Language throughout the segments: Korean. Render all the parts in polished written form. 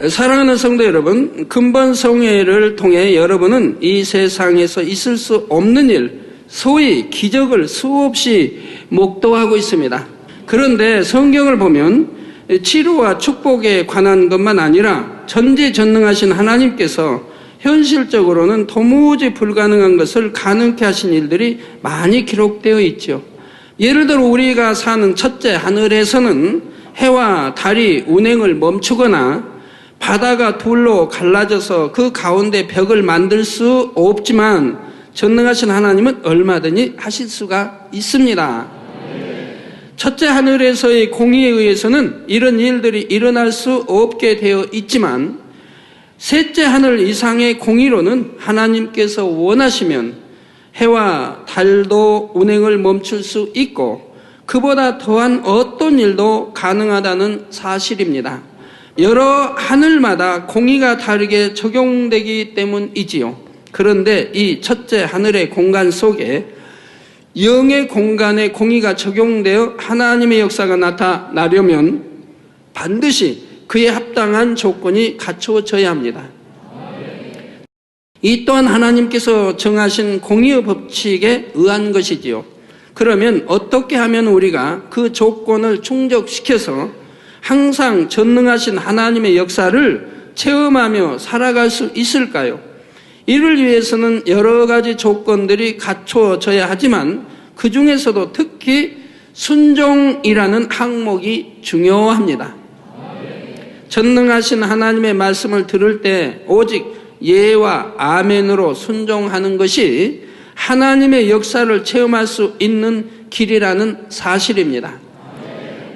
사랑하는 성도 여러분, 근본성회를 통해 여러분은 이 세상에서 있을 수 없는 일, 소위 기적을 수없이 목도하고 있습니다. 그런데 성경을 보면 치료와 축복에 관한 것만 아니라 전지전능하신 하나님께서 현실적으로는 도무지 불가능한 것을 가능케 하신 일들이 많이 기록되어 있죠. 예를 들어 우리가 사는 첫째 하늘에서는 해와 달이 운행을 멈추거나 바다가 둘로 갈라져서 그 가운데 벽을 만들 수 없지만 전능하신 하나님은 얼마든지 하실 수가 있습니다. 첫째 하늘에서의 공의에 의해서는 이런 일들이 일어날 수 없게 되어 있지만 셋째 하늘 이상의 공의로는 하나님께서 원하시면 해와 달도 운행을 멈출 수 있고 그보다 더한 어떤 일도 가능하다는 사실입니다. 여러 하늘마다 공의가 다르게 적용되기 때문이지요. 그런데 이 첫째 하늘의 공간 속에 영의 공간에 공의가 적용되어 하나님의 역사가 나타나려면 반드시 그에 합당한 조건이 갖추어져야 합니다. 이 또한 하나님께서 정하신 공의의 법칙에 의한 것이지요. 그러면 어떻게 하면 우리가 그 조건을 충족시켜서 항상 전능하신 하나님의 역사를 체험하며 살아갈 수 있을까요? 이를 위해서는 여러 가지 조건들이 갖춰져야 하지만 그 중에서도 특히 순종이라는 항목이 중요합니다. 전능하신 하나님의 말씀을 들을 때 오직 예와 아멘으로 순종하는 것이 하나님의 역사를 체험할 수 있는 길이라는 사실입니다.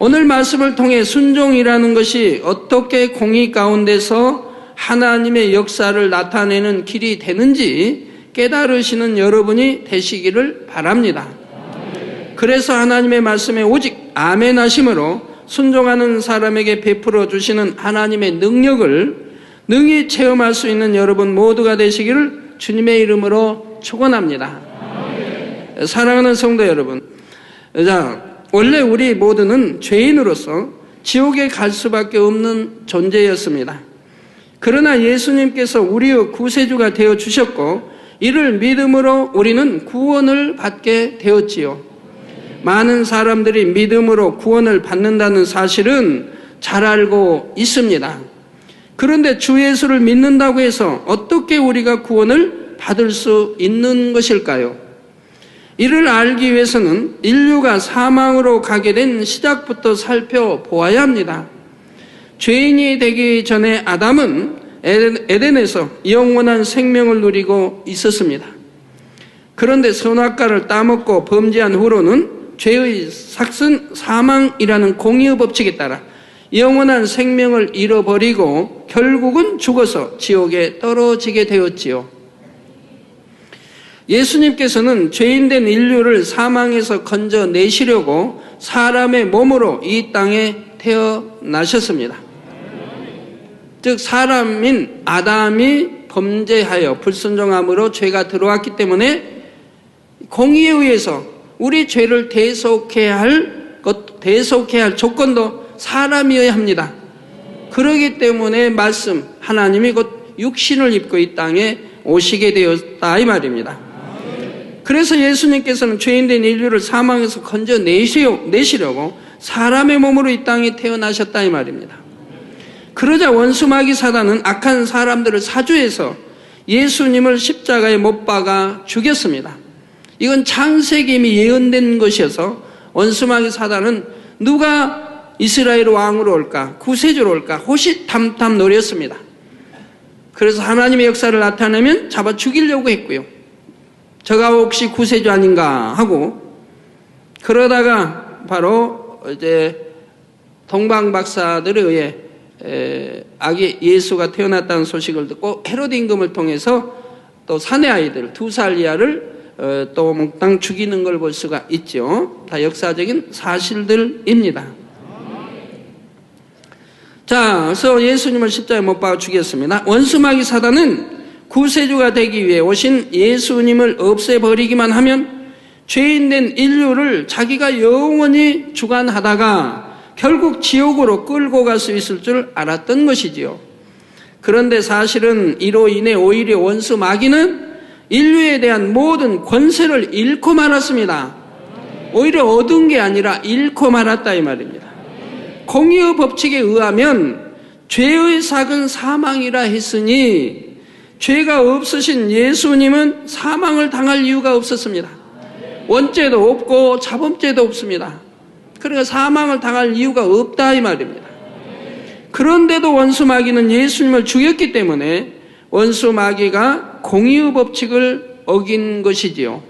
오늘 말씀을 통해 순종이라는 것이 어떻게 공의 가운데서 하나님의 역사를 나타내는 길이 되는지 깨달으시는 여러분이 되시기를 바랍니다. 그래서 하나님의 말씀에 오직 아멘 하심으로 순종하는 사람에게 베풀어 주시는 하나님의 능력을 능히 체험할 수 있는 여러분 모두가 되시기를 주님의 이름으로 축원합니다. 사랑하는 성도 여러분, 원래 우리 모두는 죄인으로서 지옥에 갈 수밖에 없는 존재였습니다. 그러나 예수님께서 우리의 구세주가 되어주셨고 이를 믿음으로 우리는 구원을 받게 되었지요. 많은 사람들이 믿음으로 구원을 받는다는 사실은 잘 알고 있습니다. 그런데 주 예수를 믿는다고 해서 어떻게 우리가 구원을 받을 수 있는 것일까요? 이를 알기 위해서는 인류가 사망으로 가게 된 시작부터 살펴보아야 합니다. 죄인이 되기 전에 아담은 에덴에서 영원한 생명을 누리고 있었습니다. 그런데 선악과를 따먹고 범죄한 후로는 죄의 삭슨 사망이라는 공의의 법칙에 따라 영원한 생명을 잃어버리고 결국은 죽어서 지옥에 떨어지게 되었지요. 예수님께서는 죄인된 인류를 사망에서 건져내시려고 사람의 몸으로 이 땅에 태어나셨습니다. 즉 사람인 아담이 범죄하여 불순종함으로 죄가 들어왔기 때문에 공의에 의해서 우리 죄를 대속해야 할 조건도 사람이어야 합니다. 그러기 때문에 말씀 하나님이 곧 육신을 입고 이 땅에 오시게 되었다 이 말입니다. 그래서 예수님께서는 죄인된 인류를 사망에서 건져내시려고 사람의 몸으로 이 땅에 태어나셨다 이 말입니다. 그러자 원수마귀 사단은 악한 사람들을 사주해서 예수님을 십자가에 못 박아 죽였습니다. 이건 창세기에 이미 예언된 것이어서 원수마귀 사단은 누가 이스라엘 왕으로 올까 구세주로 올까 호시탐탐 노렸습니다. 그래서 하나님의 역사를 나타내면 잡아 죽이려고 했고요. 저가 혹시 구세주 아닌가 하고 그러다가 바로 이제 동방 박사들에 의해 아기 예수가 태어났다는 소식을 듣고 헤로드 임금을 통해서 또 사내 아이들 2살 이하를 또 몽땅 죽이는 걸 볼 수가 있죠. 다 역사적인 사실들입니다. 자, 그래서 예수님을 십자가에 못 박아 죽였습니다. 원수마귀 사단은 구세주가 되기 위해 오신 예수님을 없애버리기만 하면 죄인된 인류를 자기가 영원히 주관하다가 결국 지옥으로 끌고 갈 수 있을 줄 알았던 것이지요. 그런데 사실은 이로 인해 오히려 원수 마귀는 인류에 대한 모든 권세를 잃고 말았습니다. 오히려 얻은 게 아니라 잃고 말았다 이 말입니다. 공의의 법칙에 의하면 죄의 삭은 사망이라 했으니 죄가 없으신 예수님은 사망을 당할 이유가 없었습니다. 원죄도 없고 자범죄도 없습니다. 그러니까 사망을 당할 이유가 없다 이 말입니다. 그런데도 원수 마귀는 예수님을 죽였기 때문에 원수 마귀가 공의의 법칙을 어긴 것이지요.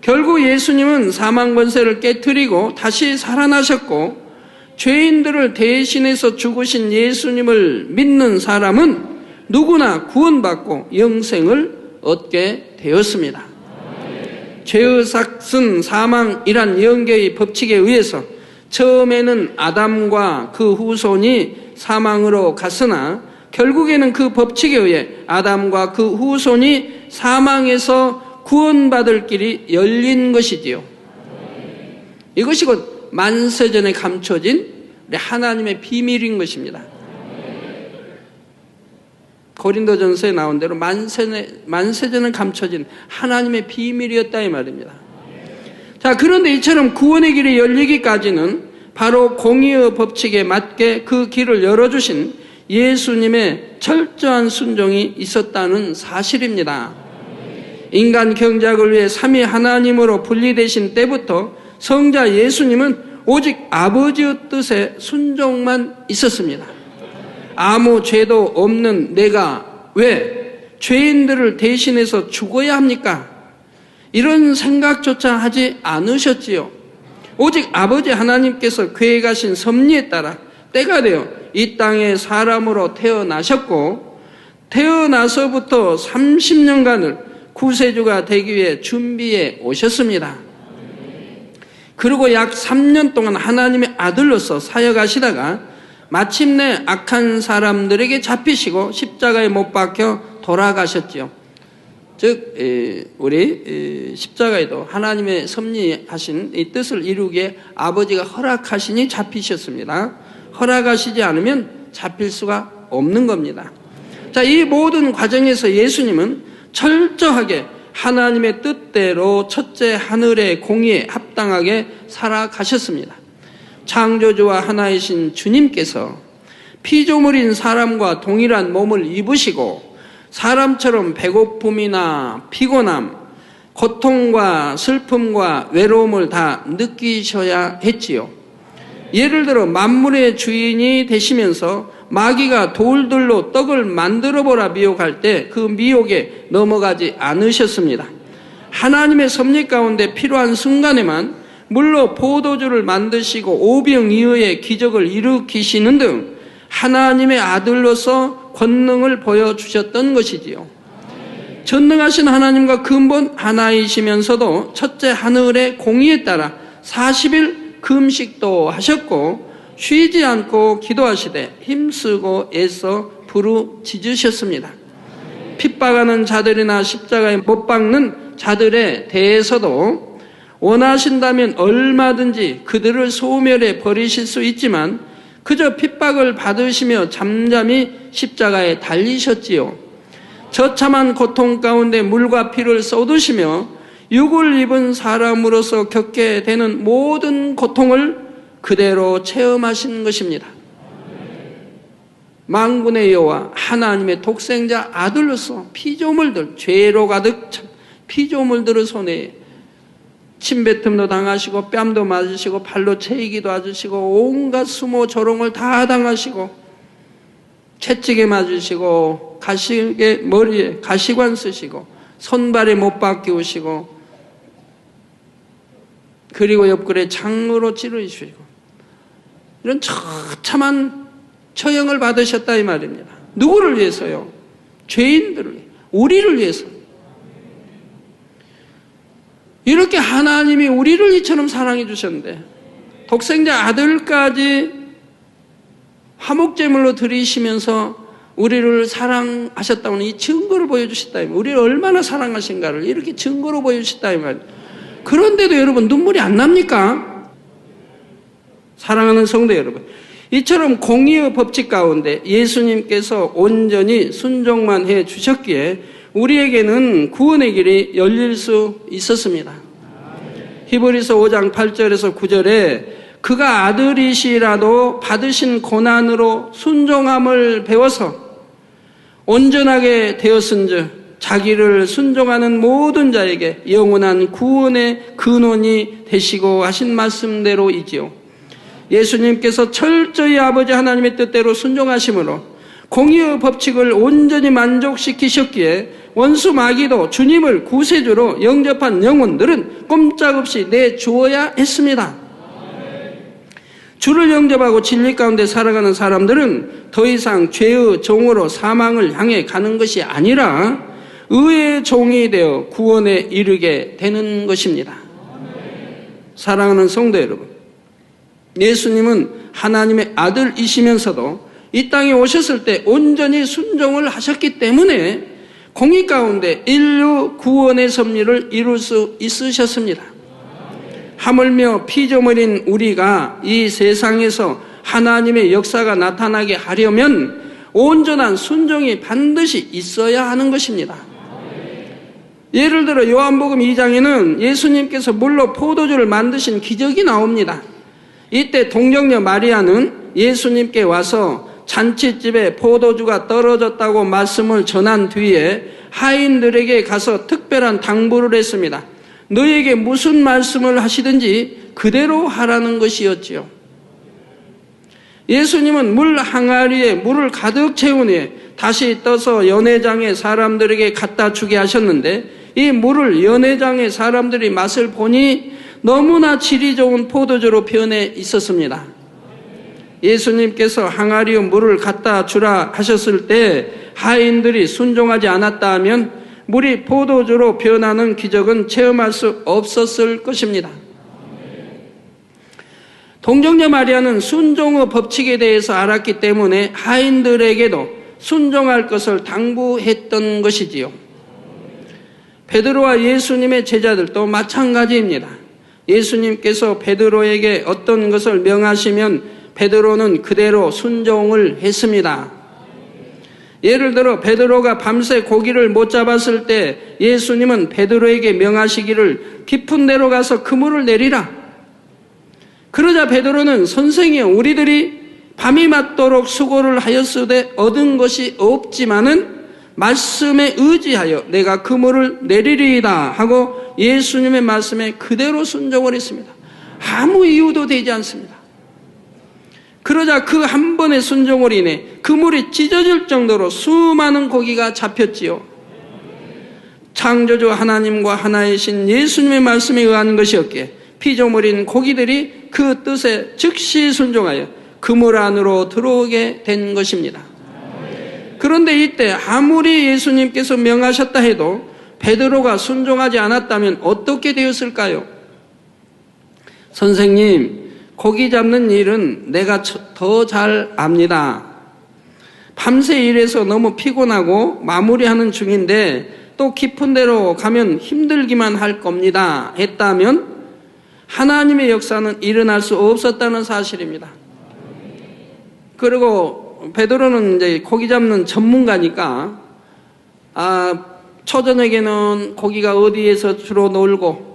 결국 예수님은 사망 권세를 깨뜨리고 다시 살아나셨고, 죄인들을 대신해서 죽으신 예수님을 믿는 사람은 누구나 구원받고 영생을 얻게 되었습니다. 죄의 삭은 사망이란 영계의 법칙에 의해서 처음에는 아담과 그 후손이 사망으로 갔으나 결국에는 그 법칙에 의해 아담과 그 후손이 사망에서 구원받을 길이 열린 것이지요. 이것이 곧 만세전에 감춰진 하나님의 비밀인 것입니다. 고린도전서에 나온 대로 만세전에 감춰진 하나님의 비밀이었다 이 말입니다. 자, 그런데 이처럼 구원의 길이 열리기까지는 바로 공의의 법칙에 맞게 그 길을 열어주신 예수님의 철저한 순종이 있었다는 사실입니다. 인간 경작을 위해 삼위 하나님으로 분리되신 때부터 성자 예수님은 오직 아버지의 뜻에 순종만 있었습니다. 아무 죄도 없는 내가 왜 죄인들을 대신해서 죽어야 합니까? 이런 생각조차 하지 않으셨지요. 오직 아버지 하나님께서 계획하신 섭리에 따라 때가 되어 이 땅에 사람으로 태어나셨고, 태어나서부터 30년간을 구세주가 되기 위해 준비해 오셨습니다. 그리고 약 3년 동안 하나님의 아들로서 사역하시다가 마침내 악한 사람들에게 잡히시고 십자가에 못 박혀 돌아가셨지요. 즉 우리 십자가에도 하나님의 섭리하신 이 뜻을 이루기에 아버지가 허락하시니 잡히셨습니다. 허락하시지 않으면 잡힐 수가 없는 겁니다. 자, 이 모든 과정에서 예수님은 철저하게 하나님의 뜻대로 첫째 하늘의 공의에 합당하게 살아가셨습니다. 창조주와 하나이신 주님께서 피조물인 사람과 동일한 몸을 입으시고 사람처럼 배고픔이나 피곤함, 고통과 슬픔과 외로움을 다 느끼셔야 했지요. 예를 들어 만물의 주인이 되시면서 마귀가 돌들로 떡을 만들어보라 미혹할 때 그 미혹에 넘어가지 않으셨습니다. 하나님의 섭리 가운데 필요한 순간에만 물로 포도주를 만드시고 오병이어의 기적을 일으키시는 등 하나님의 아들로서 권능을 보여주셨던 것이지요. 전능하신 하나님과 근본 하나이시면서도 첫째 하늘의 공의에 따라 40일 금식도 하셨고 쉬지 않고 기도하시되 힘쓰고 애써 부르짖으셨습니다. 핍박하는 자들이나 십자가에 못 박는 자들에 대해서도 원하신다면 얼마든지 그들을 소멸해 버리실 수 있지만 그저 핍박을 받으시며 잠잠히 십자가에 달리셨지요. 처참한 고통 가운데 물과 피를 쏟으시며 육을 입은 사람으로서 겪게 되는 모든 고통을 그대로 체험하신 것입니다. 만군의 여호와 하나님의 독생자 아들로서 피조물들, 죄로 가득 찬 피조물들의 손에 침뱉음도 당하시고 뺨도 맞으시고 발로 채이기도 하시고 온갖 수모 조롱을 다 당하시고 채찍에 맞으시고 머리에 가시관 쓰시고 손발에 못 박히우시고 그리고 옆구리에 창으로 찌르시고 이런 처참한 처형을 받으셨다 이 말입니다. 누구를 위해서요? 죄인들을 위해, 우리를 위해서. 이렇게 하나님이 우리를 이처럼 사랑해 주셨는데 독생자 아들까지 화목제물로 드리시면서 우리를 사랑하셨다는 이 증거를 보여주셨다. 우리를 얼마나 사랑하신가를 이렇게 증거로 보여주셨다 이 말이에요. 그런데도 여러분 눈물이 안 납니까? 사랑하는 성도 여러분, 이처럼 공의의 법칙 가운데 예수님께서 온전히 순종만 해 주셨기에 우리에게는 구원의 길이 열릴 수 있었습니다. 히브리서 5장 8절에서 9절에 그가 아들이시라도 받으신 고난으로 순종함을 배워서 온전하게 되었은즉 자기를 순종하는 모든 자에게 영원한 구원의 근원이 되시고 하신 말씀대로이지요. 예수님께서 철저히 아버지 하나님의 뜻대로 순종하심으로 공의의 법칙을 온전히 만족시키셨기에 원수 마귀도 주님을 구세주로 영접한 영혼들은 꼼짝없이 내주어야 했습니다. 주를 영접하고 진리 가운데 살아가는 사람들은 더 이상 죄의 종으로 사망을 향해 가는 것이 아니라 의의 종이 되어 구원에 이르게 되는 것입니다. 사랑하는 성도 여러분, 예수님은 하나님의 아들이시면서도 이 땅에 오셨을 때 온전히 순종을 하셨기 때문에 공의 가운데 인류 구원의 섭리를 이룰 수 있으셨습니다. 하물며 피조물인 우리가 이 세상에서 하나님의 역사가 나타나게 하려면 온전한 순종이 반드시 있어야 하는 것입니다. 예를 들어 요한복음 2장에는 예수님께서 물로 포도주를 만드신 기적이 나옵니다. 이때 동정녀 마리아는 예수님께 와서 잔치집에 포도주가 떨어졌다고 말씀을 전한 뒤에 하인들에게 가서 특별한 당부를 했습니다. 너에게 무슨 말씀을 하시든지 그대로 하라는 것이었지요. 예수님은 물 항아리에 물을 가득 채운 후에 다시 떠서 연회장에 사람들에게 갖다 주게 하셨는데 이 물을 연회장의 사람들이 맛을 보니 너무나 질이 좋은 포도주로 변해 있었습니다. 예수님께서 항아리에 물을 갖다 주라 하셨을 때 하인들이 순종하지 않았다 하면 물이 포도주로 변하는 기적은 체험할 수 없었을 것입니다. 동정녀 마리아는 순종의 법칙에 대해서 알았기 때문에 하인들에게도 순종할 것을 당부했던 것이지요. 베드로와 예수님의 제자들도 마찬가지입니다. 예수님께서 베드로에게 어떤 것을 명하시면 베드로는 그대로 순종을 했습니다. 예를 들어 베드로가 밤새 고기를 못 잡았을 때 예수님은 베드로에게 명하시기를 깊은 데로 가서 그물을 내리라. 그러자 베드로는 선생이여 우리들이 밤이 맞도록 수고를 하였으되 얻은 것이 없지만은 말씀에 의지하여 내가 그물을 내리리이다 하고 예수님의 말씀에 그대로 순종을 했습니다. 아무 이유도 되지 않습니다. 그러자 그 한 번의 순종으로 인해 그물이 찢어질 정도로 수많은 고기가 잡혔지요. 창조주 하나님과 하나이신 예수님의 말씀에 의한 것이었기에 피조물인 고기들이 그 뜻에 즉시 순종하여 그물 안으로 들어오게 된 것입니다. 그런데 이때 아무리 예수님께서 명하셨다 해도 베드로가 순종하지 않았다면 어떻게 되었을까요? 선생님, 고기 잡는 일은 내가 더 잘 압니다. 밤새 일해서 너무 피곤하고 마무리하는 중인데 또 깊은 데로 가면 힘들기만 할 겁니다 했다면 하나님의 역사는 일어날 수 없었다는 사실입니다. 그리고 베드로는 이제 고기 잡는 전문가니까 초저녁에는 고기가 어디에서 주로 놀고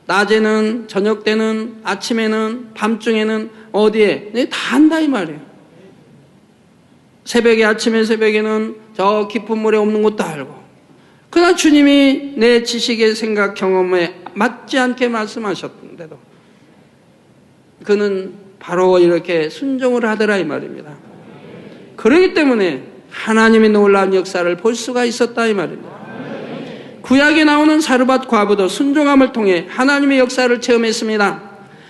낮에는 저녁 때는 아침에는 밤중에는 어디에 다 안다 이 말이에요. 새벽에 아침에 새벽에는 저 깊은 물에 없는 것도 알고 그러나 주님이 내 지식의 생각 경험에 맞지 않게 말씀하셨는데도 그는 바로 이렇게 순종을 하더라 이 말입니다. 그렇기 때문에 하나님의 놀라운 역사를 볼 수가 있었다 이 말입니다. 구약에 나오는 사르밧 과부도 순종함을 통해 하나님의 역사를 체험했습니다.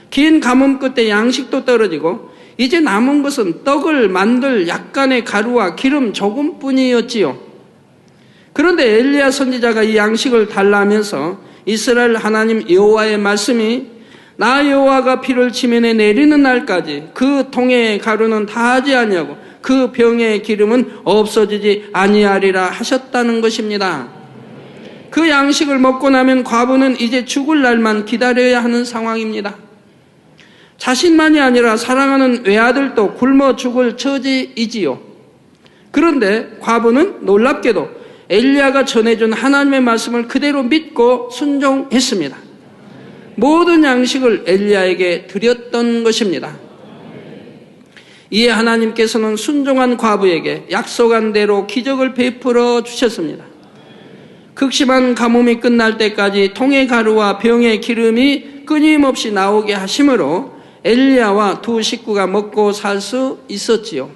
긴 가뭄 끝에 양식도 떨어지고 이제 남은 것은 떡을 만들 약간의 가루와 기름 조금뿐이었지요. 그런데 엘리야 선지자가 이 양식을 달라면서 이스라엘 하나님 여호와의 말씀이 나 여호와가 비를 지면에 내리는 날까지 그 통의 가루는 다하지 아니하고 그 병의 기름은 없어지지 아니하리라 하셨다는 것입니다. 그 양식을 먹고 나면 과부는 이제 죽을 날만 기다려야 하는 상황입니다. 자신만이 아니라 사랑하는 외아들도 굶어 죽을 처지이지요. 그런데 과부는 놀랍게도 엘리야가 전해준 하나님의 말씀을 그대로 믿고 순종했습니다. 모든 양식을 엘리야에게 드렸던 것입니다. 이에 하나님께서는 순종한 과부에게 약속한 대로 기적을 베풀어 주셨습니다. 극심한 가뭄이 끝날 때까지 통의 가루와 병의 기름이 끊임없이 나오게 하심으로 엘리야와 두 식구가 먹고 살 수 있었지요.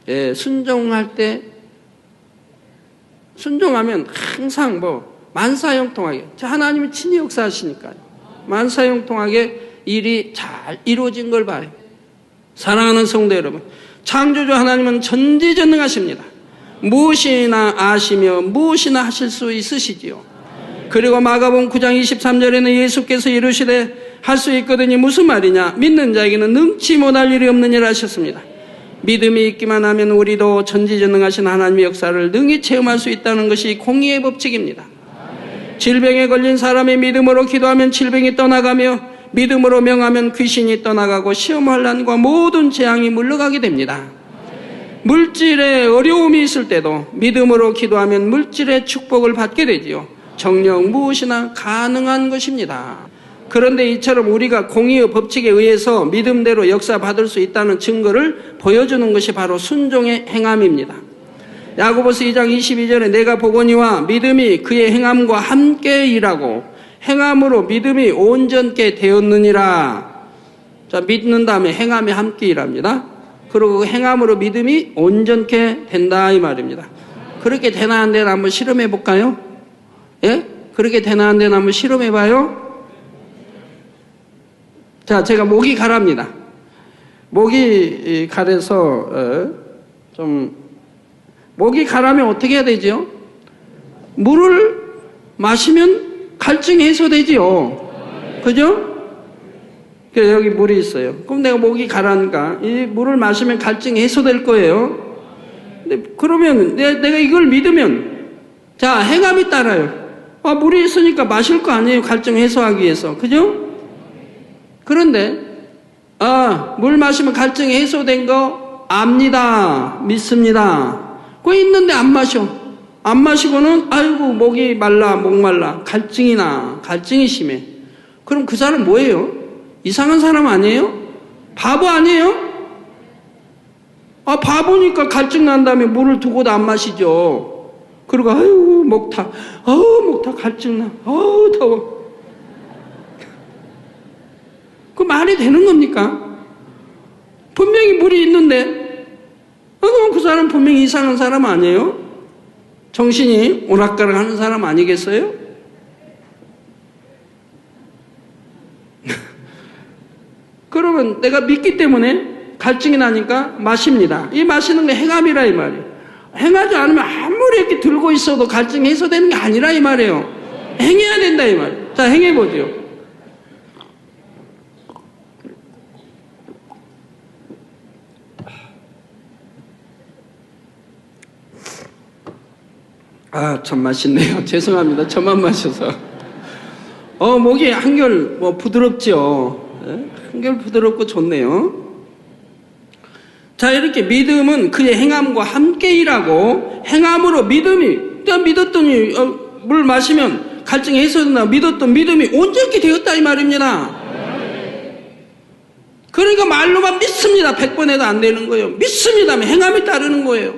예, 순종하면 항상 만사형통하게, 하나님이 친히 역사하시니까요. 만사형통하게 일이 잘 이루어진 걸 봐요. 사랑하는 성도 여러분, 창조주 하나님은 전지전능하십니다. 무엇이나 아시며 무엇이나 하실 수 있으시지요. 그리고 마가복음 9장 23절에는 예수께서 이르시되 할 수 있거든요. 무슨 말이냐? 믿는 자에게는 능치 못할 일이 없느니라 하셨습니다. 믿음이 있기만 하면 우리도 전지전능하신 하나님의 역사를 능히 체험할 수 있다는 것이 공의의 법칙입니다. 질병에 걸린 사람의 믿음으로 기도하면 질병이 떠나가며 믿음으로 명하면 귀신이 떠나가고 시험 환난과 모든 재앙이 물러가게 됩니다. 물질에 어려움이 있을 때도 믿음으로 기도하면 물질의 축복을 받게 되지요. 정녕 무엇이나 가능한 것입니다. 그런데 이처럼 우리가 공의의 법칙에 의해서 믿음대로 역사받을 수 있다는 증거를 보여주는 것이 바로 순종의 행함입니다. 야고보서 2장 22절에 내가 보거니와 믿음이 그의 행함과 함께 일하고 행함으로 믿음이 온전케 되었느니라. 자, 믿는 다음에 행함이 함께 일합니다. 그리고 그 행함으로 믿음이 온전케 된다 이 말입니다. 그렇게 되나 안 되나 한번 실험해 볼까요? 예? 그렇게 되나 안 되나 한번 실험해 봐요. 자, 제가 목이 가랍니다. 목이 가래서 목이 가라면 어떻게 해야 되죠? 물을 마시면 갈증이 해소되지요. 그죠? 여기 물이 있어요. 그럼 내가 목이 가라니까 이 물을 마시면 갈증이 해소될 거예요. 근데 그러면 내가 이걸 믿으면 자, 행함이 따라요. 물이 있으니까 마실 거 아니에요. 갈증 해소하기 위해서. 그죠? 그런데 물 마시면 갈증이 해소된 거 압니다. 믿습니다. 그거 있는데 안 마셔. 안 마시고는 아이고 목이 말라 목말라 갈증이 심해. 그럼 그 사람 뭐예요? 이상한 사람 아니에요? 바보 아니에요? 바보니까 갈증 난 다음에 물을 두고도 안 마시죠. 그리고 아이고 목타 갈증 나 더워. 그 말이 되는 겁니까? 분명히 물이 있는데 그럼 그 사람 분명히 이상한 사람 아니에요? 정신이 오락가락 하는 사람 아니겠어요? 그러면 내가 믿기 때문에 갈증이 나니까 마십니다. 이 마시는 게 행함이라 이 말이에요. 행하지 않으면 아무리 이렇게 들고 있어도 갈증이 해소되는 게 아니라 이 말이에요. 행해야 된다 이 말이에요. 자, 행해보죠. 참 맛있네요. 죄송합니다. 저만 마셔서. 목이 한결 부드럽죠. 네? 한결 부드럽고 좋네요. 자, 이렇게 믿음은 그의 행함과 함께 일하고 행함으로 믿음이 믿었더니 물 마시면 갈증이 해소된다 믿었던 믿음이 온전히 되었다 이 말입니다. 그러니까 말로만 믿습니다. 100번 해도 안 되는 거예요. 믿습니다. 행함이 따르는 거예요.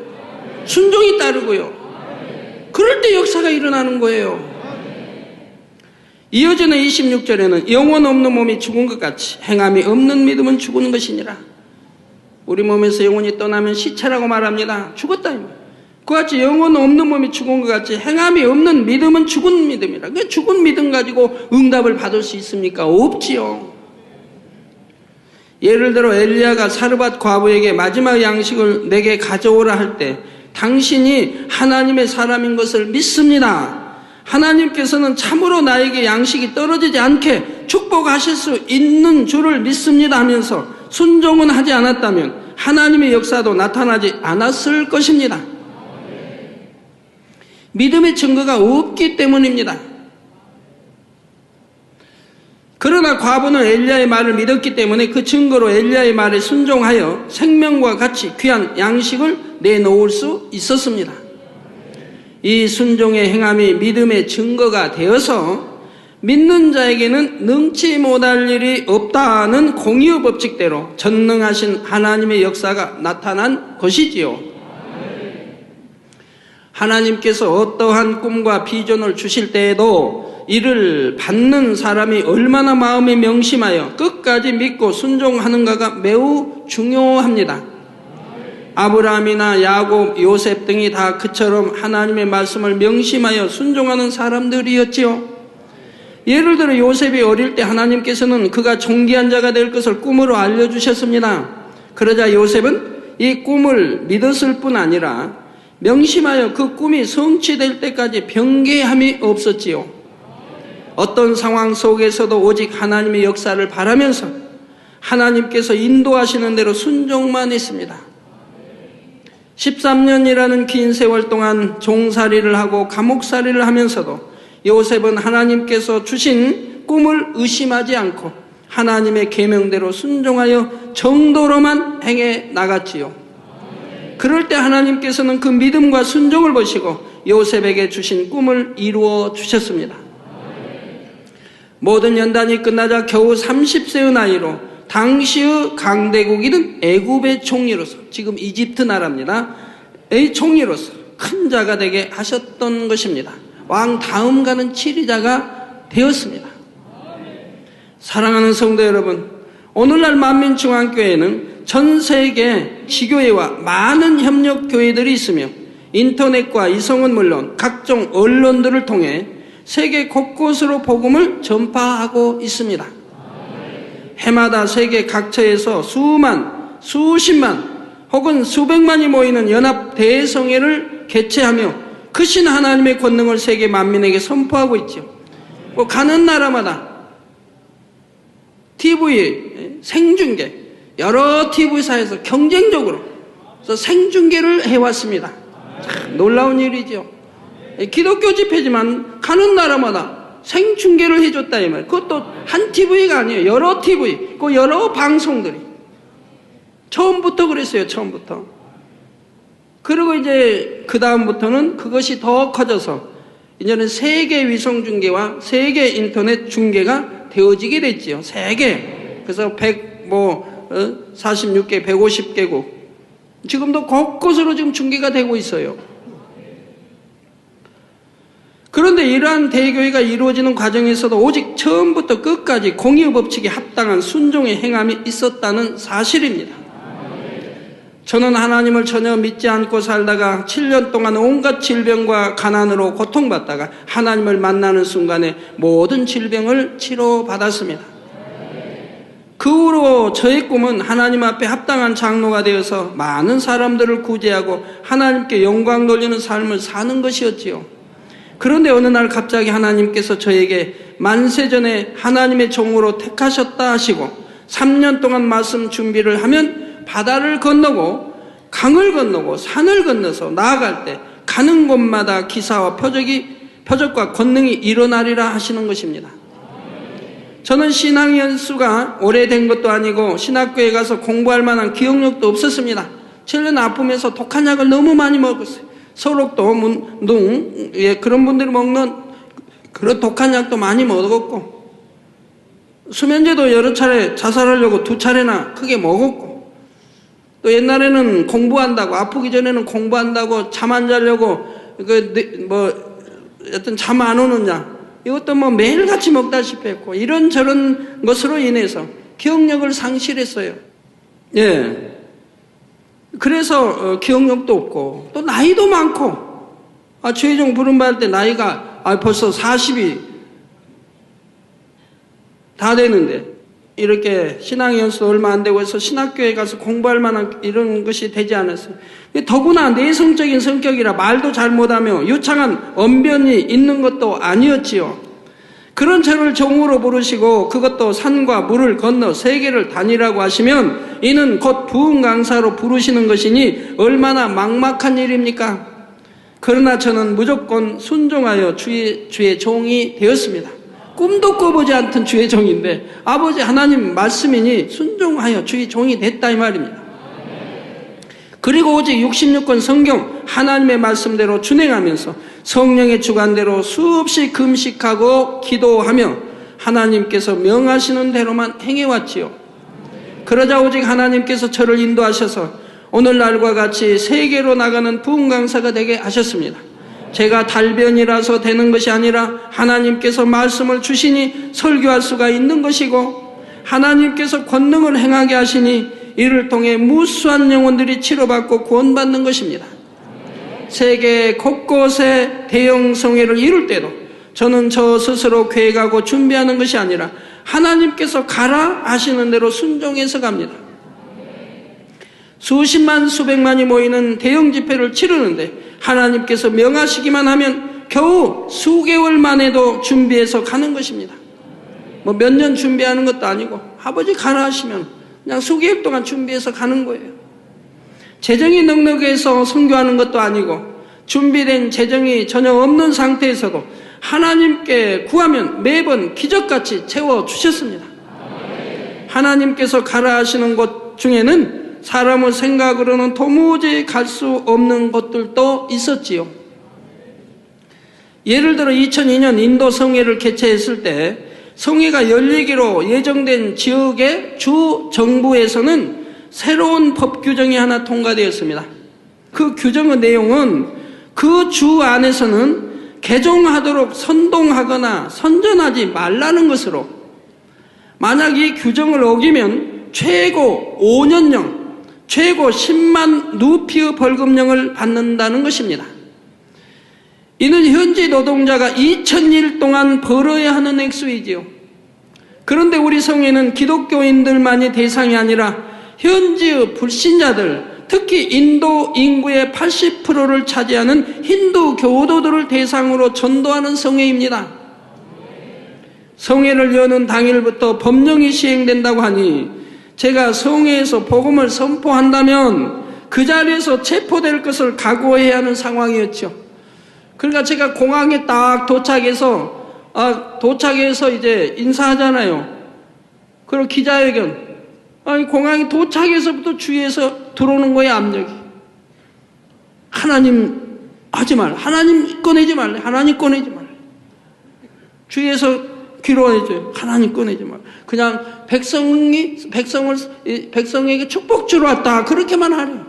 순종이 따르고요. 그럴 때 역사가 일어나는 거예요. 이어지는 26절에는 영혼 없는 몸이 죽은 것 같이 행함이 없는 믿음은 죽은 것이니라. 우리 몸에서 영혼이 떠나면 시체라고 말합니다. 죽었다. 그와 같이 영혼 없는 몸이 죽은 것 같이 행함이 없는 믿음은 죽은 믿음이라. 그 죽은 믿음 가지고 응답을 받을 수 있습니까? 없지요. 예를 들어 엘리야가 사르밧 과부에게 마지막 양식을 내게 가져오라 할 때 당신이 하나님의 사람인 것을 믿습니다. 하나님께서는 참으로 나에게 양식이 떨어지지 않게 축복하실 수 있는 줄을 믿습니다 하면서 순종은 하지 않았다면 하나님의 역사도 나타나지 않았을 것입니다. 믿음의 증거가 없기 때문입니다. 그러나 과부는 엘리야의 말을 믿었기 때문에 그 증거로 엘리야의 말에 순종하여 생명과 같이 귀한 양식을 내놓을 수 있었습니다. 이 순종의 행함이 믿음의 증거가 되어서 믿는 자에게는 능치 못할 일이 없다는 공의의 법칙대로 전능하신 하나님의 역사가 나타난 것이지요. 하나님께서 어떠한 꿈과 비전을 주실 때에도 이를 받는 사람이 얼마나 마음에 명심하여 끝까지 믿고 순종하는가가 매우 중요합니다. 아브라함이나 야곱, 요셉 등이 다 그처럼 하나님의 말씀을 명심하여 순종하는 사람들이었지요. 예를 들어 요셉이 어릴 때 하나님께서는 그가 존귀한 자가 될 것을 꿈으로 알려주셨습니다. 그러자 요셉은 이 꿈을 믿었을 뿐 아니라 명심하여 그 꿈이 성취될 때까지 변개함이 없었지요. 어떤 상황 속에서도 오직 하나님의 역사를 바라면서 하나님께서 인도하시는 대로 순종만 했습니다. 13년이라는 긴 세월 동안 종살이를 하고 감옥살이를 하면서도 요셉은 하나님께서 주신 꿈을 의심하지 않고 하나님의 계명대로 순종하여 정도로만 행해 나갔지요. 그럴 때 하나님께서는 그 믿음과 순종을 보시고 요셉에게 주신 꿈을 이루어 주셨습니다. 모든 연단이 끝나자 겨우 30세의 나이로 당시의 강대국이던 애굽의 총리로서, 지금 이집트 나라입니다, 의 총리로서 큰 자가 되게 하셨던 것입니다. 왕 다음 가는 치리자가 되었습니다. 사랑하는 성도 여러분, 오늘날 만민중앙교회는 전 세계 지교회와 많은 협력교회들이 있으며 인터넷과 이성은 물론 각종 언론들을 통해 세계 곳곳으로 복음을 전파하고 있습니다. 해마다 세계 각처에서 수만, 수십만 혹은 수백만이 모이는 연합 대성회를 개최하며 크신 하나님의 권능을 세계 만민에게 선포하고 있죠. 가는 나라마다 TV 생중계, 여러 TV사에서 경쟁적으로 생중계를 해왔습니다. 참 놀라운 일이죠. 기독교 집회지만 가는 나라마다 생중계를 해줬다 이 말이에요. 그것도 한 TV가 아니에요. 여러 TV, 그 여러 방송들이. 처음부터 그랬어요. 처음부터. 그리고 이제 그 다음부터는 그것이 더 커져서 이제는 세계 위성 중계와 세계 인터넷 중계가 되어지게 됐지요. 세계. 그래서 46개, 150개국. 지금도 곳곳으로 지금 중계가 되고 있어요. 그런데 이러한 대교회가 이루어지는 과정에서도 오직 처음부터 끝까지 공의의 법칙에 합당한 순종의 행함이 있었다는 사실입니다. 저는 하나님을 전혀 믿지 않고 살다가 7년 동안 온갖 질병과 가난으로 고통받다가 하나님을 만나는 순간에 모든 질병을 치료받았습니다. 그 후로 저의 꿈은 하나님 앞에 합당한 장로가 되어서 많은 사람들을 구제하고 하나님께 영광 돌리는 삶을 사는 것이었지요. 그런데 어느 날 갑자기 하나님께서 저에게 만세전에 하나님의 종으로 택하셨다 하시고 3년 동안 말씀 준비를 하면 바다를 건너고 강을 건너고 산을 건너서 나아갈 때 가는 곳마다 기사와 표적과 권능이 일어나리라 하시는 것입니다. 저는 신앙 연수가 오래된 것도 아니고 신학교에 가서 공부할 만한 기억력도 없었습니다. 7년 아프면서 독한 약을 너무 많이 먹었어요. 서록도, 문둥, 그런 분들이 먹는 그런 독한 약도 많이 먹었고 수면제도 여러 차례 자살하려고 2차례나 크게 먹었고 또 옛날에는 공부한다고 아프기 전에는 공부한다고 잠 안 자려고 여튼 잠 안 오는 약 이것도 매일같이 먹다시피 했고 이런저런 것으로 인해서 기억력을 상실했어요. 예. 그래서 기억력도 없고 또 나이도 많고 주의종 부름받을 때 나이가 벌써 40이 다 되는데 이렇게 신앙연수 얼마 안 되고 해서 신학교에 가서 공부할 만한 이런 것이 되지 않았어요. 더구나 내성적인 성격이라 말도 잘 못하며 유창한 언변이 있는 것도 아니었지요. 그런 저를 종으로 부르시고 그것도 산과 물을 건너 세계를 다니라고 하시면 이는 곧 부흥 강사로 부르시는 것이니 얼마나 막막한 일입니까? 그러나 저는 무조건 순종하여 주의 종이 되었습니다. 꿈도 꿔보지 않던 주의 종인데 아버지 하나님 말씀이니 순종하여 주의 종이 됐다 이 말입니다. 그리고 오직 66권 성경 하나님의 말씀대로 준행하면서 성령의 주관대로 수없이 금식하고 기도하며 하나님께서 명하시는 대로만 행해왔지요. 그러자 오직 하나님께서 저를 인도하셔서 오늘날과 같이 세계로 나가는 부흥 강사가 되게 하셨습니다. 제가 달변이라서 되는 것이 아니라 하나님께서 말씀을 주시니 설교할 수가 있는 것이고 하나님께서 권능을 행하게 하시니 이를 통해 무수한 영혼들이 치료받고 구원받는 것입니다. 세계 곳곳에 대형 성회를 이룰 때도 저는 저 스스로 계획하고 준비하는 것이 아니라 하나님께서 가라 하시는 대로 순종해서 갑니다. 수십만 수백만이 모이는 대형 집회를 치르는데 하나님께서 명하시기만 하면 겨우 수개월 만에도 준비해서 가는 것입니다. 뭐 몇 년 준비하는 것도 아니고 아버지 가라 하시면 그냥 수개월 동안 준비해서 가는 거예요. 재정이 넉넉해서 선교하는 것도 아니고 준비된 재정이 전혀 없는 상태에서도 하나님께 구하면 매번 기적같이 채워주셨습니다. 하나님께서 가라 하시는 곳 중에는 사람의 생각으로는 도무지 갈 수 없는 곳들도 있었지요. 예를 들어 2002년 인도 성회를 개최했을 때 성회가 열리기로 예정된 지역의 주 정부에서는 새로운 법 규정이 하나 통과되었습니다. 그 규정의 내용은 그 주 안에서는 개종하도록 선동하거나 선전하지 말라는 것으로 만약 이 규정을 어기면 최고 5년형, 최고 10만 루피의 벌금형을 받는다는 것입니다. 이는 현지 노동자가 2000일 동안 벌어야 하는 액수이지요. 그런데 우리 성회는 기독교인들만이 대상이 아니라 현지의 불신자들, 특히 인도 인구의 80%를 차지하는 힌두 교도들을 대상으로 전도하는 성회입니다. 성회를 여는 당일부터 법령이 시행된다고 하니 제가 성회에서 복음을 선포한다면 그 자리에서 체포될 것을 각오해야 하는 상황이었죠. 그러니까 제가 공항에 딱 도착해서 이제 인사하잖아요. 그리고 기자회견. 공항에 도착해서부터 주위에서 들어오는 거예요, 압력이. 하나님 하지 말라. 하나님 꺼내지 말래. 하나님 꺼내지 말래. 주위에서 기도해줘요. 하나님 꺼내지 말래. 그냥 백성에게 축복 주러 왔다. 그렇게만 하래요.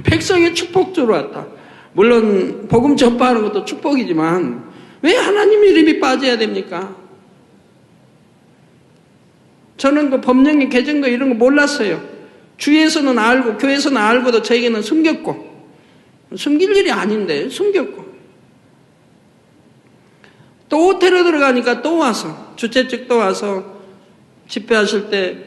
백성에 축복 주러 왔다. 물론 복음 전파하는 것도 축복이지만 왜 하나님 이름이 빠져야 됩니까? 저는 그 법령의 개정도 이런 거 몰랐어요. 주위에서는 알고 교회에서는 알고도 저에게는 숨겼고 숨길 일이 아닌데 숨겼고 또 호텔에 들어가니까 또 와서 주최 측 또 와서 집회하실 때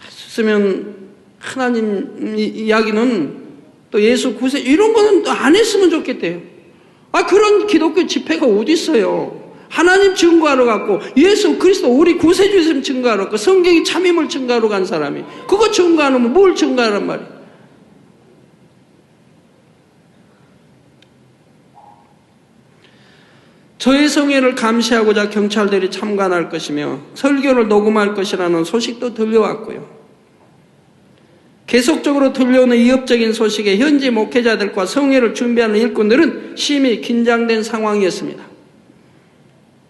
쓰면 하나님 이야기는 또 예수 구세 이런 거는 또 안 했으면 좋겠대요. 그런 기독교 집회가 어디 있어요? 하나님 증거하러 갔고 예수 그리스도 우리 구세주님 증거하러 갔고 성경이 참임을 증거하러 간 사람이 그거 증거하면 뭘 증거하란 말이에요? 저의 성회를 감시하고자 경찰들이 참관할 것이며 설교를 녹음할 것이라는 소식도 들려왔고요. 계속적으로 들려오는 위협적인 소식에 현지 목회자들과 성회를 준비하는 일꾼들은 심히 긴장된 상황이었습니다.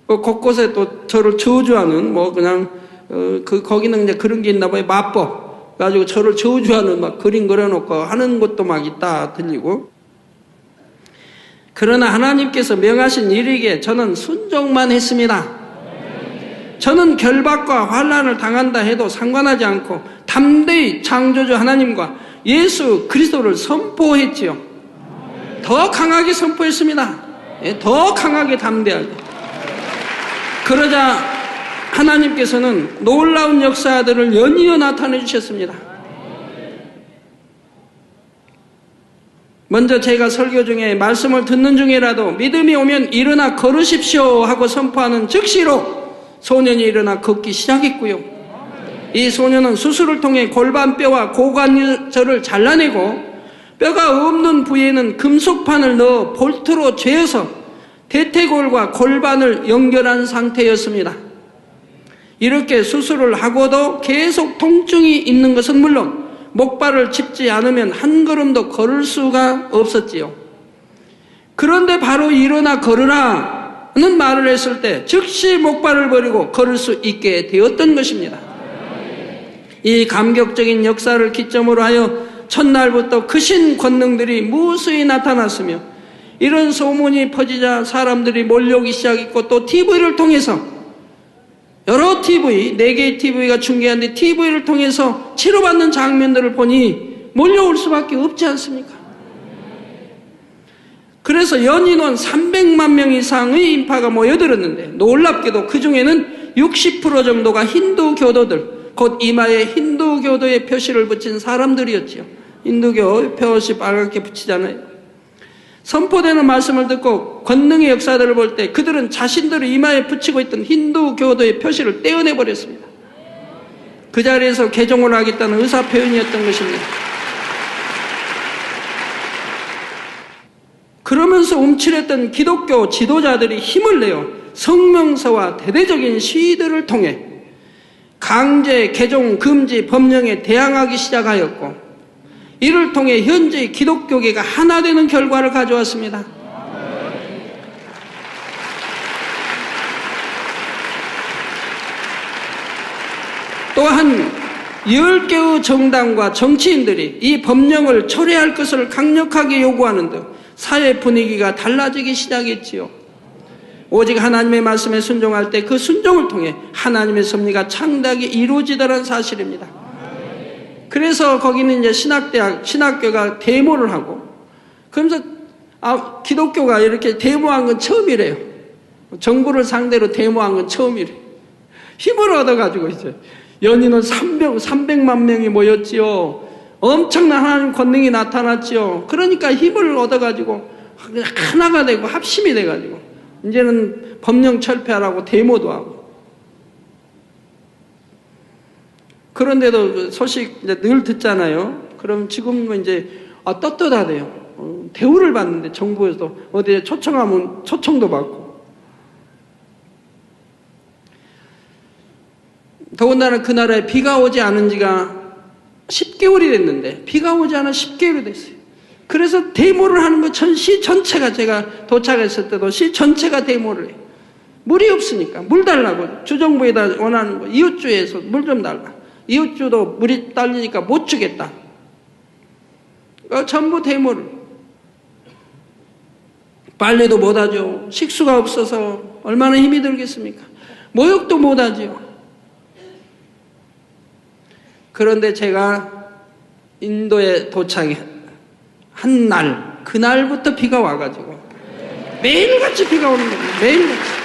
곳곳에 또 저를 저주하는 거기는 이제 그런 게 있나 봐요. 마법 가지고 저를 저주하는 막 그림 그려놓고 하는 것도 막 있다 들리고. 그러나 하나님께서 명하신 일에게 저는 순종만 했습니다. 저는 결박과 환난을 당한다 해도 상관하지 않고 담대히 창조주 하나님과 예수 그리스도를 선포했지요. 더 강하게 선포했습니다. 더 강하게 담대하게. 그러자 하나님께서는 놀라운 역사들을 연이어 나타내 주셨습니다. 먼저 제가 설교 중에 말씀을 듣는 중이라도 믿음이 오면 일어나 걸으십시오 하고 선포하는 즉시로 소년이 일어나 걷기 시작했고요. 이 소년은 수술을 통해 골반뼈와 고관절을 잘라내고 뼈가 없는 부위에는 금속판을 넣어 볼트로 죄어서 대퇴골과 골반을 연결한 상태였습니다. 이렇게 수술을 하고도 계속 통증이 있는 것은 물론 목발을 짚지 않으면 한 걸음도 걸을 수가 없었지요. 그런데 바로 일어나 걸으라는 말을 했을 때 즉시 목발을 버리고 걸을 수 있게 되었던 것입니다. 이 감격적인 역사를 기점으로 하여 첫날부터 크신 권능들이 무수히 나타났으며 이런 소문이 퍼지자 사람들이 몰려오기 시작했고 또 TV를 통해서 여러 TV, 4개의 TV가 중계하는데 TV를 통해서 치료받는 장면들을 보니 몰려올 수밖에 없지 않습니까? 그래서 연인원 300만 명 이상의 인파가 모여들었는데 놀랍게도 그 중에는 60% 정도가 힌두교도들, 곧 이마에 힌두교도의 표시를 붙인 사람들이었지요. 힌두교 표시 빨갛게 붙이잖아요. 선포되는 말씀을 듣고 권능의 역사들을 볼 때 그들은 자신들의 이마에 붙이고 있던 힌두교도의 표시를 떼어내버렸습니다. 그 자리에서 개종을 하겠다는 의사표현이었던 것입니다. 그러면서 움츠렸던 기독교 지도자들이 힘을 내어 성명서와 대대적인 시위들을 통해 강제 개종 금지 법령에 대항하기 시작하였고 이를 통해 현재 기독교계가 하나 되는 결과를 가져왔습니다. 또한 10개의 정당과 정치인들이 이 법령을 철회할 것을 강력하게 요구하는 등 사회 분위기가 달라지기 시작했지요. 오직 하나님의 말씀에 순종할 때 그 순종을 통해 하나님의 섭리가 창대하게 이루어지더라는 사실입니다. 그래서 거기는 이제 신학교가 데모를 하고, 그러면서 기독교가 이렇게 데모한 건 처음이래요. 정부를 상대로 데모한 건 처음이래요. 힘을 얻어가지고 이제 연인은 300만 명이 모였지요. 엄청난 하나님 권능이 나타났지요. 그러니까 힘을 얻어가지고 하나가 되고 합심이 돼가지고 이제는 법령 철폐하라고 데모도 하고. 그런데도 그 소식 이제 늘 듣잖아요. 그럼 지금은 이제 떳떳하대요. 대우를 받는데 정부에서도 어디에 초청하면 초청도 받고. 더군다나 그 나라에 비가 오지 않은 지가 10개월이 됐는데 비가 오지 않아 10개월이 됐어요. 그래서 데모를 하는 거 시 전체가, 제가 도착했을 때도 시 전체가 데모를 해요. 물이 없으니까 물 달라고 주정부에다 원하는 거, 이웃주에서 물 좀 달라. 이웃주도 물이 딸리니까 못 주겠다. 전부 데모를. 빨래도 못하죠. 식수가 없어서 얼마나 힘이 들겠습니까? 모욕도 못하죠. 그런데 제가 인도에 도착한 날, 그날부터 비가 와가지고 매일같이 비가 오는 겁니다. 매일같이.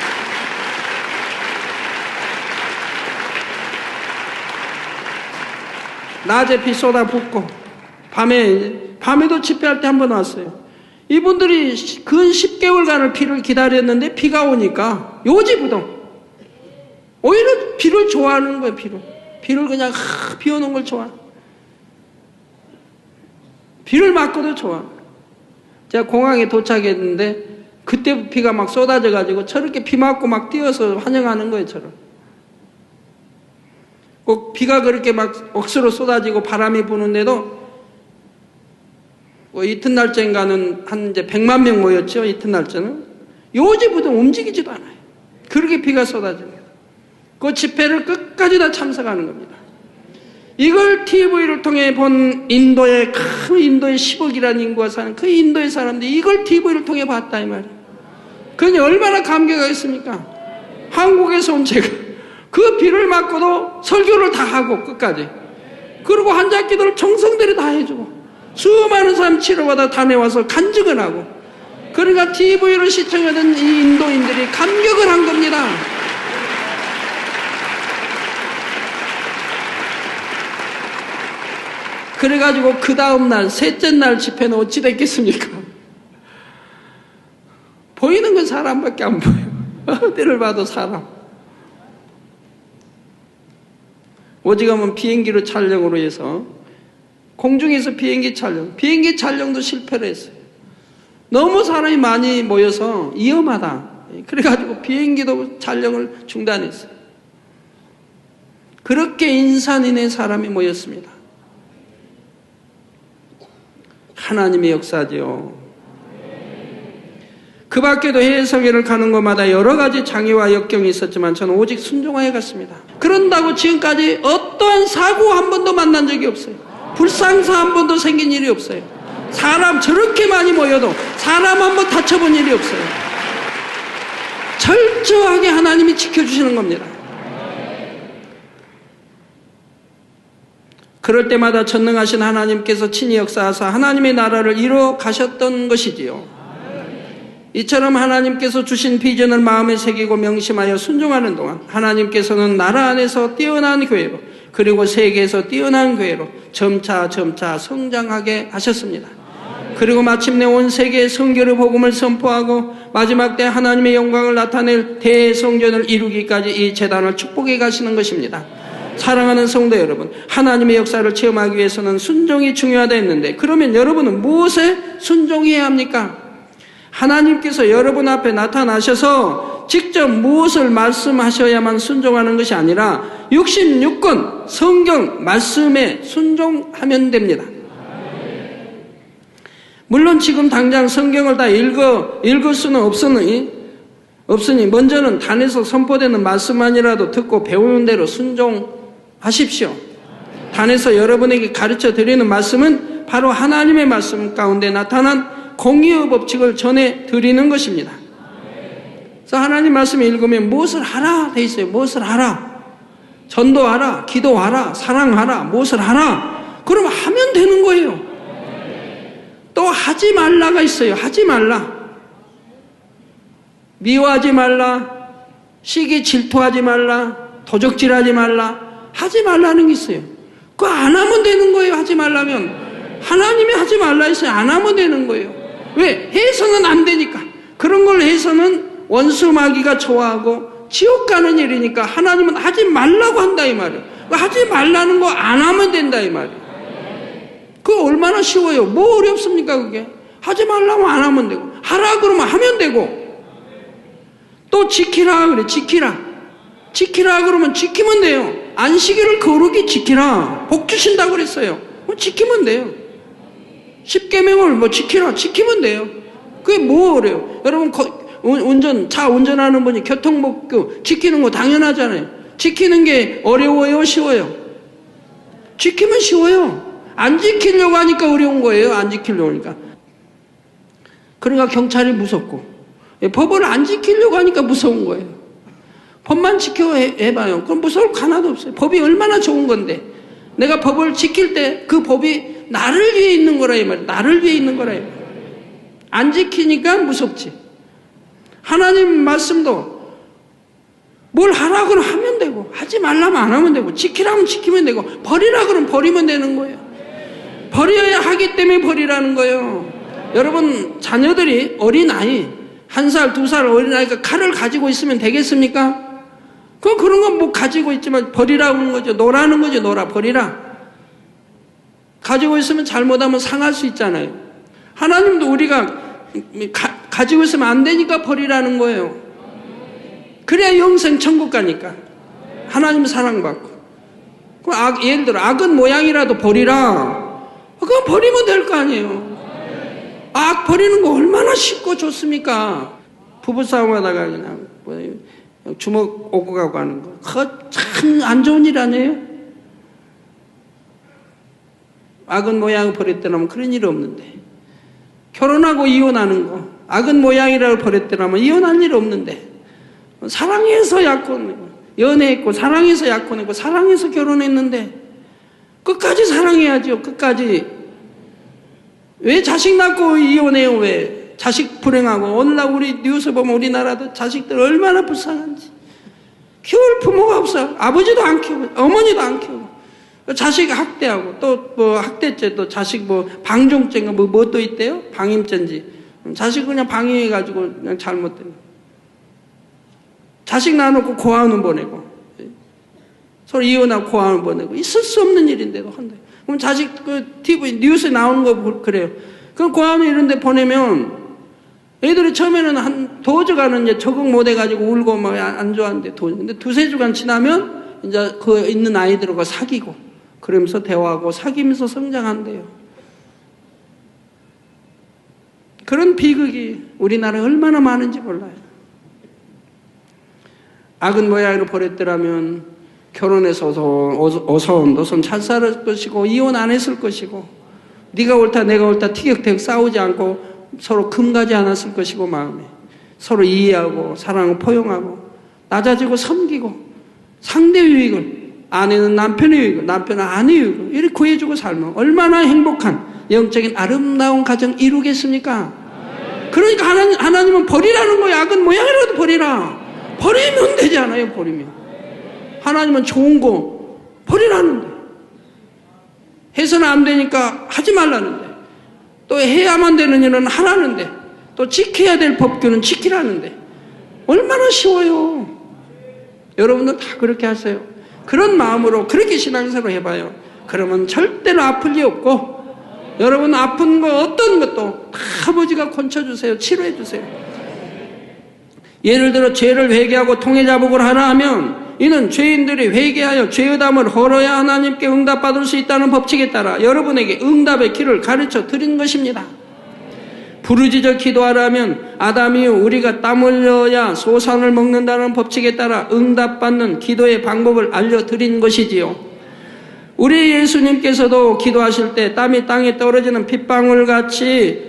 낮에 비 쏟아붓고 밤에도 집회할 때 한 번 왔어요. 이분들이 근 10개월간을 비를 기다렸는데 비가 오니까 요지부동. 오히려 비를 좋아하는 거예요. 비를 그냥 비 오는 걸 좋아. 비를 맞고도 좋아. 제가 공항에 도착했는데 그때 비가 막 쏟아져가지고 저렇게 비 맞고 막 뛰어서 환영하는 거예요. 저를. 꼭 비가 그렇게 막 억수로 쏟아지고 바람이 부는데도 이튿날짜인가는 한 이제 100만 명 모였죠. 이튿날짜는 요지부동 움직이지도 않아요. 그렇게 비가 쏟아집니다. 그 집회를 끝까지 다 참석하는 겁니다. 이걸 TV를 통해 본 인도의 10억이라는 인구가 사는 그 인도의 사람들이 이걸 TV를 통해 봤다 이 말이에요. 그러니 얼마나 감격하겠습니까? 한국에서 온 제가 그 비를 맞고도 설교를 다 하고 끝까지, 그리고 한자기도를 정성대로 다 해주고 수많은 사람 치료받아 다녀와서 간증을 하고, 그러니까 TV로 시청하던 이 인도인들이 감격을 한 겁니다. 그래가지고 그 다음날 셋째 날 집회는 어찌 됐겠습니까? 보이는 건 사람밖에 안 보여요. 어디를 봐도 사람. 오직하면 비행기로 촬영으로 해서 공중에서 비행기 촬영도 실패를 했어요. 너무 사람이 많이 모여서 위험하다. 그래가지고 비행기도 촬영을 중단했어요. 그렇게 인산인해 사람이 모였습니다. 하나님의 역사죠. 그 밖에도 해외 설교를 가는 곳마다 여러 가지 장애와 역경이 있었지만 저는 오직 순종하여 갔습니다. 그런다고 지금까지 어떠한 사고 한 번도 만난 적이 없어요. 불상사 한 번도 생긴 일이 없어요. 사람 저렇게 많이 모여도 사람 한 번 다쳐본 일이 없어요. 철저하게 하나님이 지켜주시는 겁니다. 그럴 때마다 전능하신 하나님께서 친히 역사하사 하나님의 나라를 이루어 가셨던 것이지요. 이처럼 하나님께서 주신 비전을 마음에 새기고 명심하여 순종하는 동안 하나님께서는 나라 안에서 뛰어난 교회로 그리고 세계에서 뛰어난 교회로 점차 성장하게 하셨습니다. 그리고 마침내 온 세계에 선교의 복음을 선포하고 마지막 때 하나님의 영광을 나타낼 대성전을 이루기까지 이 재단을 축복해 가시는 것입니다. 사랑하는 성도 여러분, 하나님의 역사를 체험하기 위해서는 순종이 중요하다 했는데 그러면 여러분은 무엇에 순종해야 합니까? 하나님께서 여러분 앞에 나타나셔서 직접 무엇을 말씀하셔야만 순종하는 것이 아니라 66권 성경 말씀에 순종하면 됩니다. 물론 지금 당장 성경을 다 읽을 수는 없으니 먼저는 단에서 선포되는 말씀만이라도 듣고 배우는 대로 순종하십시오. 단에서 여러분에게 가르쳐 드리는 말씀은 바로 하나님의 말씀 가운데 나타난 공의의 법칙을 전해 드리는 것입니다. 그래서 하나님 말씀을 읽으면 무엇을 하라 돼 있어요. 무엇을 하라. 전도하라, 기도하라, 사랑하라, 무엇을 하라. 그러면 하면 되는 거예요. 또 하지 말라가 있어요. 하지 말라. 미워하지 말라. 시기 질투하지 말라. 도적질하지 말라. 하지 말라는 게 있어요. 그거 안 하면 되는 거예요. 하지 말라면. 하나님이 하지 말라 했어요. 안 하면 되는 거예요. 왜? 해서는 안 되니까. 그런 걸 해서는 원수 마귀가 좋아하고 지옥 가는 일이니까 하나님은 하지 말라고 한다 이 말이에요. 하지 말라는 거 안 하면 된다 이 말이에요. 그거 얼마나 쉬워요. 뭐 어렵습니까 그게. 하지 말라고 안 하면 되고 하라 그러면 하면 되고 또 지키라 그래. 지키라 그러면 지키면 돼요. 안식일을 거룩히 지키라. 복 주신다고 그랬어요. 지키면 돼요. 10계명을 지키면 돼요. 그게 뭐 어려요. 여러분 차 운전하는 분이 교통법규 지키는 거 당연하잖아요. 지키는 게 어려워요 쉬워요? 지키면 쉬워요. 안 지키려고 하니까 어려운 거예요. 안 지키려고 하니까. 그러니까 경찰이 무섭고 법을 안 지키려고 하니까 무서운 거예요. 법만 지켜 해봐요. 그럼 무서울 거 하나도 없어요. 법이 얼마나 좋은 건데 내가 법을 지킬 때 그 법이 나를 위해 있는 거라 이 말이에요. 나를 위해 있는 거라 이 말이에요. 안 지키니까 무섭지. 하나님 말씀도 뭘 하라 그러면 하면 되고 하지 말라면 안 하면 되고 지키라면 지키면 되고 버리라 그러면 버리면 되는 거예요. 버려야 하기 때문에 버리라는 거예요. 여러분 자녀들이 어린아이 1살 2살 어린아이가 칼을 가지고 있으면 되겠습니까? 그런 건 뭐 가지고 있지만 버리라고 하는 거죠. 놓으라는 거죠. 놓으라 버리라. 가지고 있으면 잘못하면 상할 수 있잖아요. 하나님도 우리가 가지고 있으면 안 되니까 버리라는 거예요. 그래야 영생 천국 가니까. 하나님 사랑받고. 예를 들어 악은 모양이라도 버리라. 그건 버리면 될 거 아니에요. 악 버리는 거 얼마나 쉽고 좋습니까? 부부싸움 하다가 그냥 주먹 오고 가고 하는 거. 그거 참 안 좋은 일 아니에요? 악은 모양을 버렸더라면 그런 일이 없는데. 결혼하고 이혼하는 거. 악은 모양이라고 버렸더라면 이혼할 일 없는데. 사랑해서 약혼했고, 연애했고, 사랑해서 약혼했고, 사랑해서 결혼했는데, 끝까지 사랑해야죠. 끝까지. 왜 자식 낳고 이혼해요? 왜? 자식 불행하고. 오늘날 우리 뉴스 보면 우리나라도 자식들 얼마나 불쌍한지. 키울 부모가 없어요. 아버지도 안 키우고, 어머니도 안 키우고. 자식 학대하고, 또 뭐 학대죄, 또 자식 뭐 방종죄인가 뭐 또 있대요? 방임죄인지. 자식 그냥 방임해가지고 그냥 잘못된 거. 자식 낳아놓고 고아원 보내고. 서로 이혼하고 고아원 보내고. 있을 수 없는 일인데도 한다. 그럼 자식 TV 뉴스에 나오는 거 그래요. 그럼 고아원 이런 데 보내면 애들이 처음에는 도저가는 이제 적응 못 해가지고 울고 막 안 좋아하는데 근데 두세 주간 지나면 이제 그 있는 아이들과 사귀고 그러면서 대화하고 사귀면서 성장한대요. 그런 비극이 우리나라에 얼마나 많은지 몰라요. 악은 모양으로 버렸더라면 결혼해서 어선도선 잘 살 것이고 이혼 안 했을 것이고 네가 옳다 내가 옳다 티격태격 싸우지 않고 서로 금가지 않았을 것이고 마음에 서로 이해하고 사랑하고 포용하고 낮아지고 섬기고 상대 유익을 아내는 남편의 유익을 남편은 아내의 유익을 이렇게 구해주고 살면 얼마나 행복한 영적인 아름다운 가정 이루겠습니까? 그러니까 하나님은 버리라는 거야. 악은 모양이라도 버리라. 버리면 되지 않아요. 버리면 하나님은 좋은 거 버리라는데 해서는 안 되니까 하지 말라는데 또 해야만 되는 일은 하라는데 또 지켜야 될 법규는 지키라는데 얼마나 쉬워요. 여러분도 다 그렇게 하세요. 그런 마음으로 그렇게 신앙생활을 해봐요. 그러면 절대로 아플 리 없고 여러분 아픈 거 어떤 것도 다 아버지가 건쳐주세요. 치료해주세요. 예를 들어 죄를 회개하고 통해자복을 하라 하면 이는 죄인들이 회개하여 죄의담을 헐어야 하나님께 응답받을 수 있다는 법칙에 따라 여러분에게 응답의 길을 가르쳐 드린 것입니다. 부르짖어 기도하라면 아담이 우리가 땀 흘려야 소산을 먹는다는 법칙에 따라 응답받는 기도의 방법을 알려드린 것이지요. 우리 예수님께서도 기도하실 때 땀이 땅에 떨어지는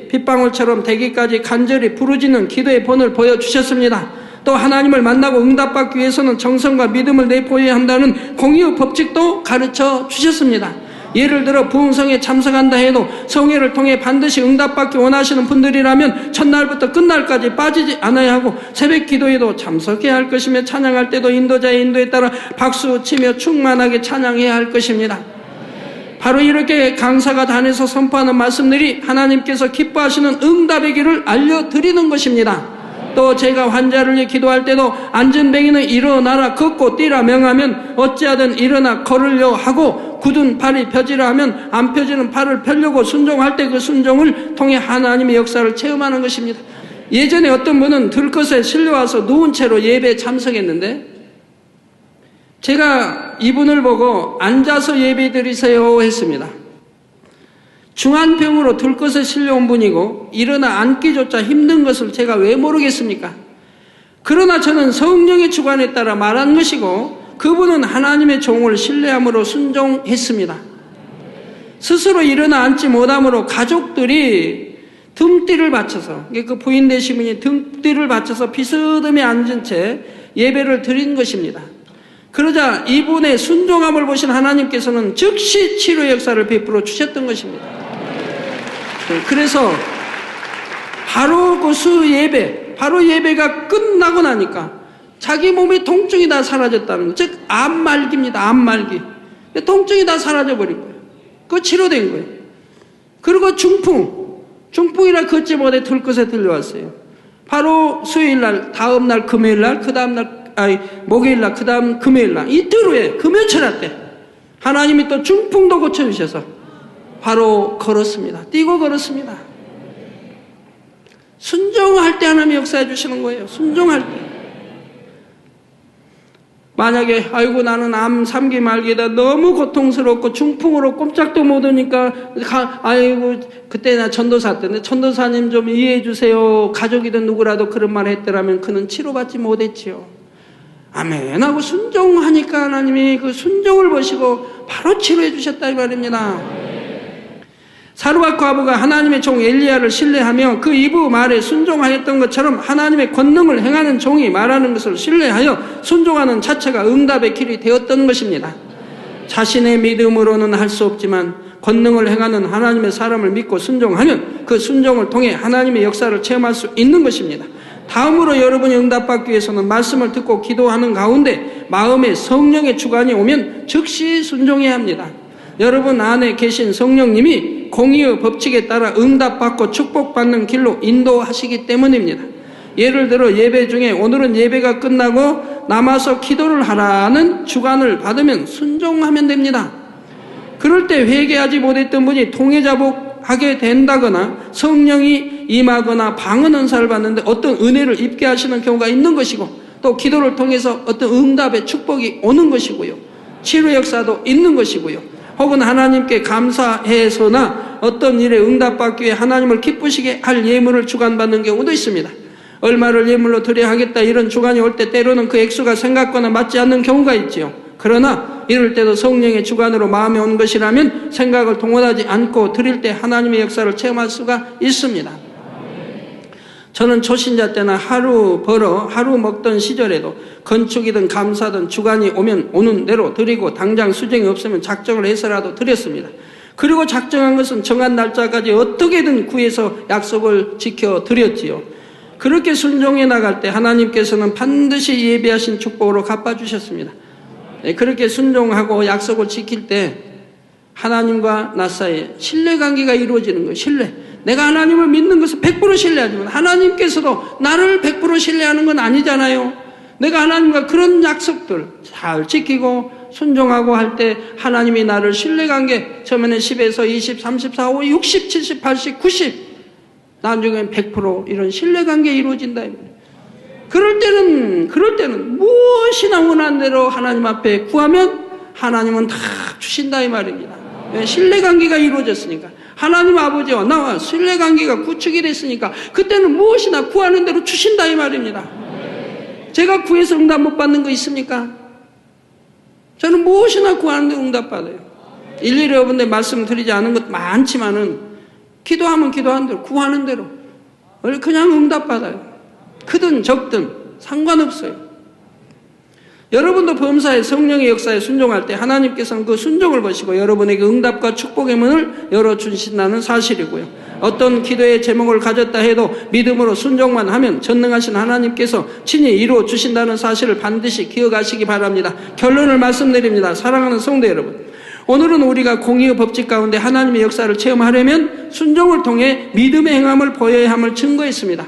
핏방울처럼 되기까지 간절히 부르짖는 기도의 본을 보여주셨습니다. 또 하나님을 만나고 응답받기 위해서는 정성과 믿음을 내포해야 한다는 공의의 법칙도 가르쳐 주셨습니다. 예를 들어 부흥성에 참석한다 해도 성회를 통해 반드시 응답받기 원하시는 분들이라면 첫날부터 끝날까지 빠지지 않아야 하고 새벽 기도에도 참석해야 할 것이며 찬양할 때도 인도자의 인도에 따라 박수치며 충만하게 찬양해야 할 것입니다. 바로 이렇게 강사가 다녀서 선포하는 말씀들이 하나님께서 기뻐하시는 응답의 길을 알려드리는 것입니다. 또 제가 환자를 위해 기도할 때도 앉은 병인은 일어나라 걷고 뛰라 명하면 어찌하든 일어나 걸으려 하고 굳은 팔이 펴지라 하면 안 펴지는 팔을 펴려고 순종할 때 그 순종을 통해 하나님의 역사를 체험하는 것입니다. 예전에 어떤 분은 들것에 실려와서 누운 채로 예배에 참석했는데 제가 이분을 보고 앉아서 예배 드리세요 했습니다. 중환병으로 들것에 실려온 분이고 일어나 앉기조차 힘든 것을 제가 왜 모르겠습니까? 그러나 저는 성령의 주관에 따라 말한 것이고 그분은 하나님의 종을 신뢰함으로 순종했습니다. 스스로 일어나 앉지 못함으로 가족들이 등띠를 받쳐서 그 부인 되신 분이 등띠를 받쳐서 비스듬히 앉은 채 예배를 드린 것입니다. 그러자 이분의 순종함을 보신 하나님께서는 즉시 치료 역사를 베풀어 주셨던 것입니다. 그래서 바로 그 바로 예배가 끝나고 나니까 자기 몸의 통증이 다 사라졌다는 거. 즉 암말기입니다. 암말기. 통증이 다 사라져버린 거예요. 그거 치료된 거예요. 그리고 중풍이라 걷지 못해 들것에 들려왔어요. 바로 수요일날, 다음날 금요일날, 그 다음날 목요일날, 그 다음 금요일날 이틀 후에 금요철야 때 하나님이 또 중풍도 고쳐주셔서 바로 걸었습니다. 뛰고 걸었습니다. 순종할 때 하나님이 역사해 주시는 거예요. 순종할 때. 만약에 아이고 나는 암 3기 말기다 너무 고통스럽고 중풍으로 꼼짝도 못 하니까 아이고 그때 나 전도사 때인데 전도사님 좀 이해해 주세요. 가족이든 누구라도 그런 말 했더라면 그는 치료받지 못했지요. 아멘 하고 순종하니까 하나님이 그 순종을 보시고 바로 치료해 주셨다 이 말입니다. 사르밧 과부가 하나님의 종 엘리야를 신뢰하며 그 이부 말에 순종하였던 것처럼 하나님의 권능을 행하는 종이 말하는 것을 신뢰하여 순종하는 자체가 응답의 길이 되었던 것입니다. 자신의 믿음으로는 할 수 없지만 권능을 행하는 하나님의 사람을 믿고 순종하면 그 순종을 통해 하나님의 역사를 체험할 수 있는 것입니다. 다음으로 여러분이 응답받기 위해서는 말씀을 듣고 기도하는 가운데 마음에 성령의 주관이 오면 즉시 순종해야 합니다. 여러분 안에 계신 성령님이 공의의 법칙에 따라 응답받고 축복받는 길로 인도하시기 때문입니다. 예를 들어 예배 중에 오늘은 예배가 끝나고 남아서 기도를 하라는 주관을 받으면 순종하면 됩니다. 그럴 때 회개하지 못했던 분이 통해자복하게 된다거나 성령이 임하거나 방언 은사를 받는데 어떤 은혜를 입게 하시는 경우가 있는 것이고, 또 기도를 통해서 어떤 응답의 축복이 오는 것이고요. 치료 역사도 있는 것이고요. 혹은 하나님께 감사해서나 어떤 일에 응답받기 위해 하나님을 기쁘시게 할 예물을 주관받는 경우도 있습니다. 얼마를 예물로 드려야 하겠다 이런 주관이 올 때 때로는 그 액수가 생각과는 맞지 않는 경우가 있지요. 그러나 이럴 때도 성령의 주관으로 마음에 온 것이라면 생각을 동원하지 않고 드릴 때 하나님의 역사를 체험할 수가 있습니다. 저는 초신자 때나 하루 벌어 하루 먹던 시절에도 건축이든 감사든 주관이 오면 오는 대로 드리고, 당장 수정이 없으면 작정을 해서라도 드렸습니다. 그리고 작정한 것은 정한 날짜까지 어떻게든 구해서 약속을 지켜 드렸지요. 그렇게 순종해 나갈 때 하나님께서는 반드시 예비하신 축복으로 갚아주셨습니다. 그렇게 순종하고 약속을 지킬 때 하나님과 나 사이에 신뢰관계가 이루어지는 거예요. 신뢰. 내가 하나님을 믿는 것은 100% 신뢰하지만 하나님께서도 나를 100% 신뢰하는 건 아니잖아요. 내가 하나님과 그런 약속들 잘 지키고 순종하고 할 때 하나님이 나를 신뢰관계, 처음에는 10에서 20, 30, 40, 60, 70, 80, 90, 나중엔 100% 이런 신뢰관계 이루어진다. 그럴 때는 무엇이나 원하는 대로 하나님 앞에 구하면 하나님은 다 주신다 이 말입니다. 신뢰관계가 이루어졌으니까, 하나님 아버지와 나와 신뢰관계가 구축이 됐으니까 그때는 무엇이나 구하는 대로 주신다 이 말입니다. 제가 구해서 응답 못 받는 거 있습니까? 저는 무엇이나 구하는 대로 응답 받아요. 일일이 여러분들 말씀드리지 않은 것 많지만은 기도하면 기도하는 대로, 구하는 대로 그냥 응답 받아요. 크든 적든 상관없어요. 여러분도 범사에 성령의 역사에 순종할 때 하나님께서는 그 순종을 보시고 여러분에게 응답과 축복의 문을 열어주신다는 사실이고요. 어떤 기도의 제목을 가졌다 해도 믿음으로 순종만 하면 전능하신 하나님께서 친히 이루어 주신다는 사실을 반드시 기억하시기 바랍니다. 결론을 말씀드립니다. 사랑하는 성도 여러분, 오늘은 우리가 공의의 법칙 가운데 하나님의 역사를 체험하려면 순종을 통해 믿음의 행함을 보여야 함을 증거했습니다.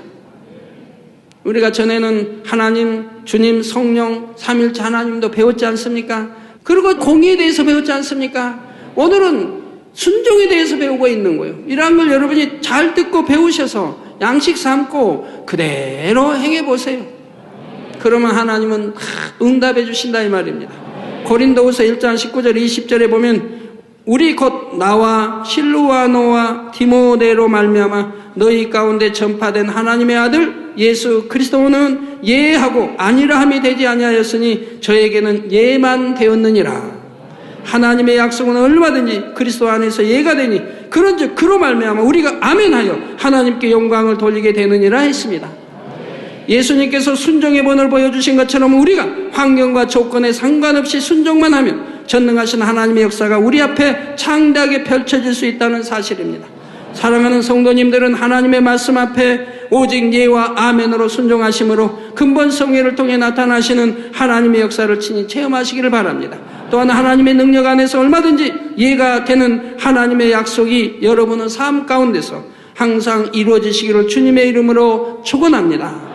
우리가 전에는 하나님, 주님, 성령, 삼일체 하나님도 배웠지 않습니까? 그리고 공의에 대해서 배웠지 않습니까? 오늘은 순종에 대해서 배우고 있는 거예요. 이러한 걸 여러분이 잘 듣고 배우셔서 양식 삼고 그대로 행해보세요. 그러면 하나님은 응답해 주신다 이 말입니다. 고린도후서 1장 19절 20절에 보면 우리 곧 나와 실루아노와 디모데로 말미암아 너희 가운데 전파된 하나님의 아들 예수 그리스도는 예하고 아니라함이 되지 아니하였으니 저에게는 예만 되었느니라. 하나님의 약속은 얼마든지 그리스도 안에서 예가 되니 그런즉 그로 말미암아 우리가 아멘하여 하나님께 영광을 돌리게 되느니라 했습니다. 예수님께서 순종의 본을 보여주신 것처럼 우리가 환경과 조건에 상관없이 순종만 하면 전능하신 하나님의 역사가 우리 앞에 창대하게 펼쳐질 수 있다는 사실입니다. 사랑하는 성도님들은 하나님의 말씀 앞에 오직 예와 아멘으로 순종하심으로 근본 성회를 통해 나타나시는 하나님의 역사를 친히 체험하시기를 바랍니다. 또한 하나님의 능력 안에서 얼마든지 예가 되는 하나님의 약속이 여러분의 삶 가운데서 항상 이루어지시기를 주님의 이름으로 축원합니다.